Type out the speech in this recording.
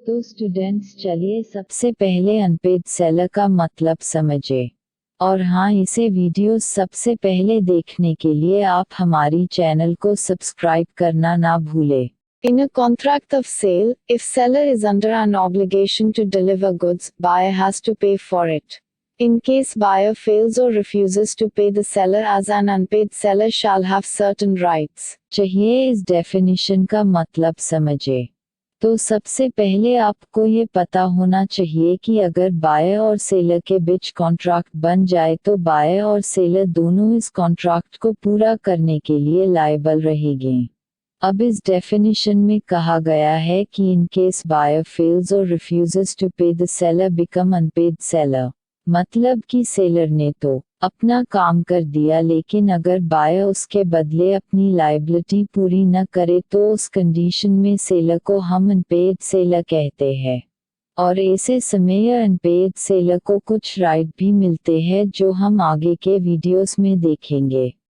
तो स्टूडेंट्स चलिए सबसे पहले अनपेड सेलर का मतलब समझे। और हाँ, इसे वीडियोस सबसे पहले देखने के लिए आप हमारी चैनल को सब्सक्राइब करना ना भूलें। In a contract of sale, if seller is under an obligation to deliver goods, buyer has to pay for it. In case buyer fails or refuses to pay, the seller as an unpaid seller shall have certain rights. चाहिए इस definition का मतलब समझे। तो सबसे पहले आपको ये पता होना चाहिए कि अगर बायर और सेलर के बीच कॉन्ट्रैक्ट बन जाए तो बायर और सेलर दोनों इस कॉन्ट्रैक्ट को पूरा करने के लिए लायबल रहेंगे। अब इस डेफिनेशन में कहा गया है कि इन केस बायर फेल्स और refuses to pay the seller become unpaid seller, मतलब कि सेलर ने तो अपना काम कर दिया, लेकिन अगर बायर उसके बदले अपनी लायबिलिटी पूरी न करे तो उस कंडीशन में सेलर को हम अनपेड सेलर कहते हैं। और ऐसे समय अनपेड सेलर को कुछ राइट भी मिलते हैं जो हम आगे के वीडियोस में देखेंगे।